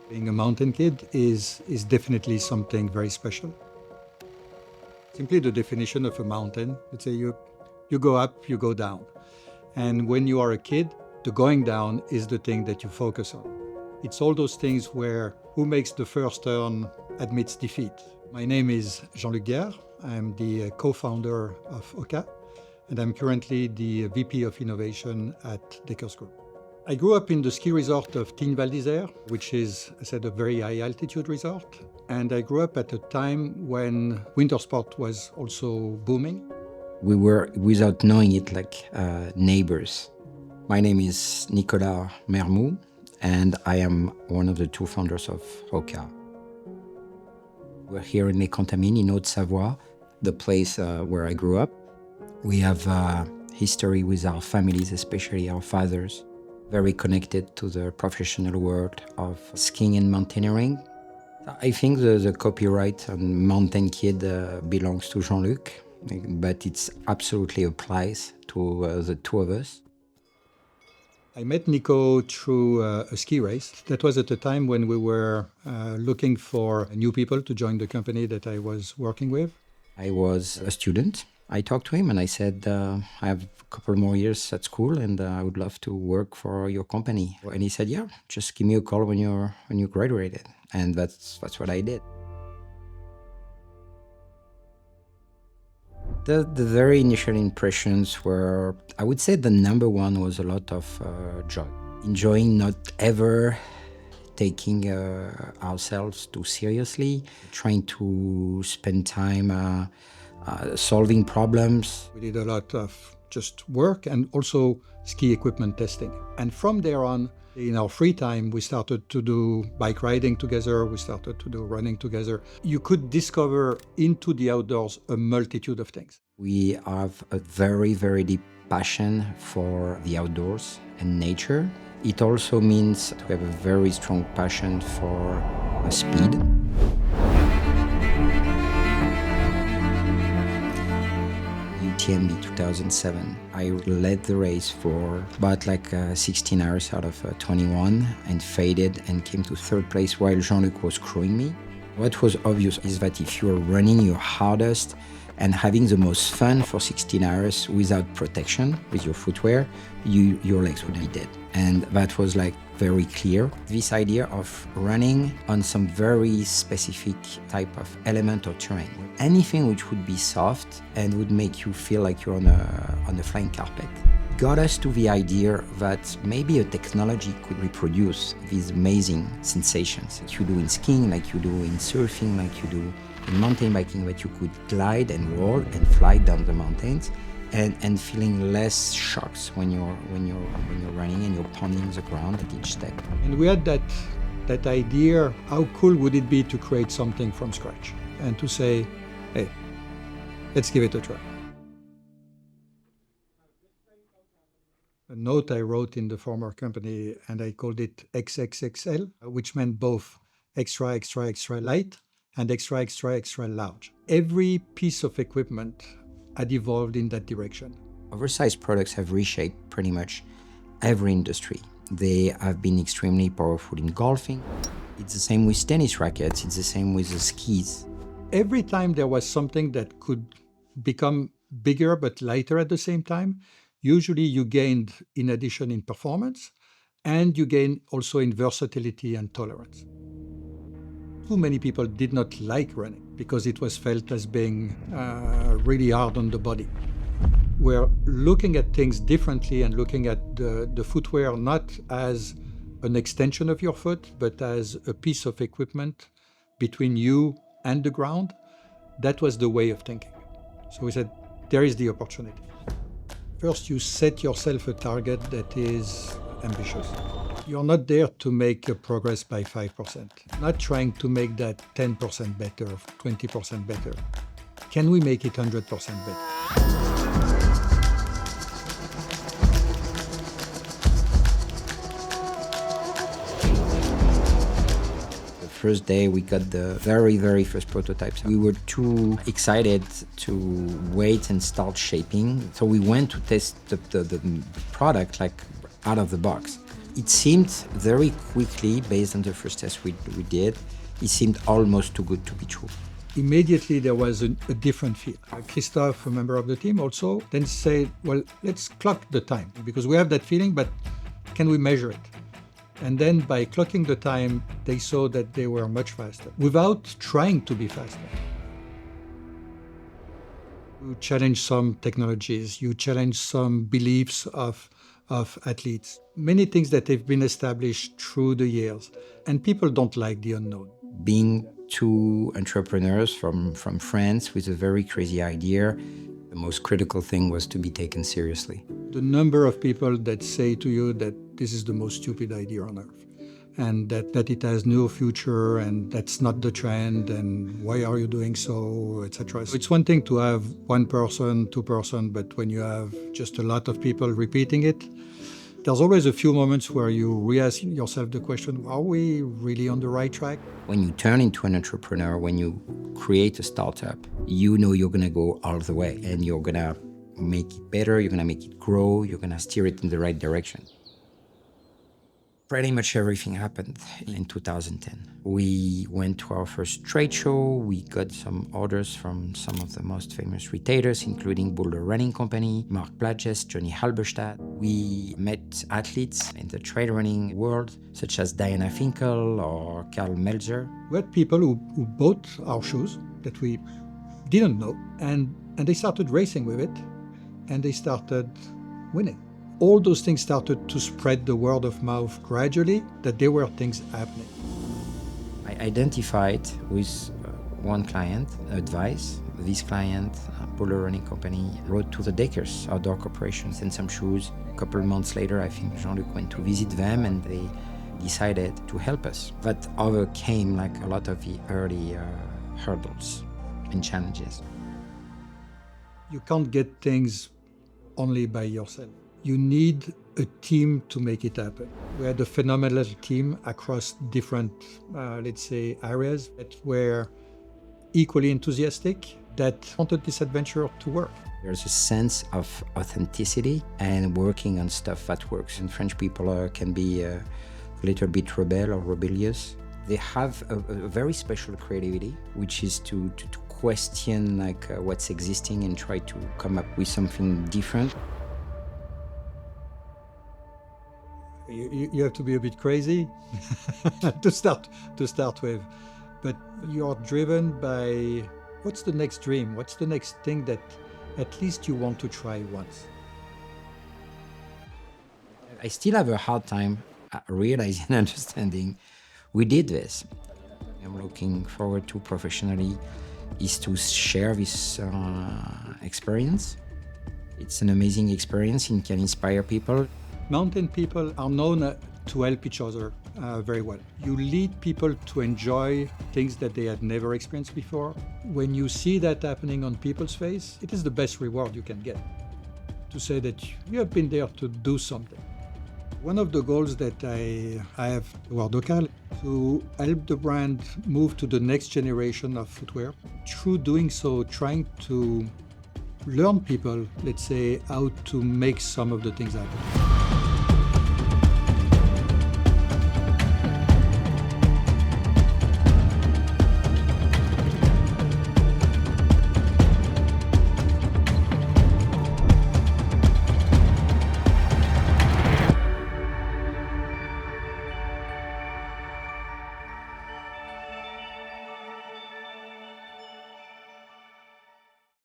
Being a mountain kid is definitely something very special. Simply the definition of a mountain, let's say you go up, you go down. And when you are a kid, the going down is the thing that you focus on. It's all those things where who makes the first turn admits defeat. My name is Jean-Luc Diard. I'm the co-founder of HOKA, and I'm currently the VP of Innovation at Deckers Group. I grew up in the ski resort of Tignes Val d'Isère, which is, I said, a very high altitude resort. And I grew up at a time when winter sport was also booming. We were, without knowing it, like neighbors. My name is Nicolas Mermoud, and I am one of the two founders of HOKA. We're here in Les Contamines in Haute-Savoie, the place where I grew up. We have history with our families, especially our fathers, very connected to the professional world of skiing and mountaineering. I think the copyright on Mountain Kid belongs to Jean-Luc, but it absolutely applies to the two of us. I met Nico through a ski race. That was at a time when we were looking for new people to join the company that I was working with. I was a student. I talked to him and I said, I have a couple more years at school and I would love to work for your company. And he said, yeah, just give me a call when you graduated. And that's what I did. The very initial impressions were, I would say the number one was a lot of joy. Enjoying not ever taking ourselves too seriously, trying to spend time solving problems. We did a lot of just work and also ski equipment testing. And from there on, in our free time, we started to do bike riding together, we started to do running together. You could discover into the outdoors a multitude of things. We have a very, very deep passion for the outdoors and nature. It also means we have a very strong passion for speed. UTMB 2007. I led the race for about 16 hours out of 21 and faded and came to third place while Jean-Luc was crewing me. What was obvious is that if you're running your hardest and having the most fun for 16 hours without protection with your footwear, your legs would be dead. And that was very clear. This idea of running on some very specific type of element or terrain, anything which would be soft and would make you feel like you're on a flying carpet, got us to the idea that maybe a technology could reproduce these amazing sensations like you do in skiing, like you do in surfing, like you do in mountain biking, that you could glide and roll and fly down the mountains and feeling less shocks when you're running and you're pounding the ground at each step. And we had that idea, how cool would it be to create something from scratch and to say, hey, let's give it a try. A note I wrote in the former company, and I called it XXXL, which meant both extra, extra, extra light and extra, extra, extra large. Every piece of equipment had evolved in that direction. Oversized products have reshaped pretty much every industry. They have been extremely powerful in golfing. It's the same with tennis rackets. It's the same with the skis. Every time there was something that could become bigger but lighter at the same time, usually you gained in addition in performance, and you gain also in versatility and tolerance. Too many people did not like running because it was felt as being really hard on the body. We're looking at things differently and looking at the footwear not as an extension of your foot, but as a piece of equipment between you and the ground. That was the way of thinking. So we said, there is the opportunity. First, you set yourself a target that is ambitious. You're not there to make a progress by 5%, not trying to make that 10% better, 20% better. Can we make it 100% better? The first day we got the very, very first prototypes. We were too excited to wait and start shaping. So we went to test the product out of the box. It seemed very quickly, based on the first test we did, it seemed almost too good to be true. Immediately there was a different feel. Christophe, a member of the team also, then said, well, let's clock the time because we have that feeling, but can we measure it? And then by clocking the time, they saw that they were much faster without trying to be faster. You challenge some technologies, you challenge some beliefs of athletes, many things that have been established through the years, and people don't like the unknown. Being two entrepreneurs from France with a very crazy idea, the most critical thing was to be taken seriously. The number of people that say to you that this is the most stupid idea on earth, and that it has no future, and that's not the trend, and why are you doing so, etc. So it's one thing to have one person, two person, but when you have just a lot of people repeating it, there's always a few moments where you re-ask yourself the question, are we really on the right track? When you turn into an entrepreneur, when you create a startup, you know you're going to go all the way, and you're going to make it better, you're going to make it grow, you're going to steer it in the right direction. Pretty much everything happened in 2010. We went to our first trade show. We got some orders from some of the most famous retailers, including Boulder Running Company, Mark Plages, Johnny Halberstadt. We met athletes in the trail running world, such as Diana Finkel or Karl Melzer. We had people who bought our shoes that we didn't know, and they started racing with it, and they started winning. All those things started to spread the word of mouth gradually, that there were things happening. I identified with one client, advice. This client, Boulder Running Company, wrote to the Dakers, outdoor corporation, sent some shoes. A couple of months later, I think Jean-Luc went to visit them, and they decided to help us, but overcame like a lot of the early hurdles and challenges. You can't get things only by yourself. You need a team to make it happen. We had a phenomenal team across different, let's say, areas that were equally enthusiastic, that wanted this adventure to work. There's a sense of authenticity and working on stuff that works. And French people can be a little bit rebel or rebellious. They have a very special creativity, which is to question like what's existing and try to come up with something different. You have to be a bit crazy to start with, but you're driven by what's the next dream, what's the next thing that at least you want to try once. I still have a hard time realizing and understanding we did this. I'm looking forward to professionally is to share this experience. It's an amazing experience and can inspire people. Mountain people are known to help each other very well. You lead people to enjoy things that they had never experienced before. When you see that happening on people's face, it is the best reward you can get. To say that you have been there to do something. One of the goals that I have toward HOKA, to help the brand move to the next generation of footwear. Through doing so, trying to learn people, let's say, how to make some of the things happen.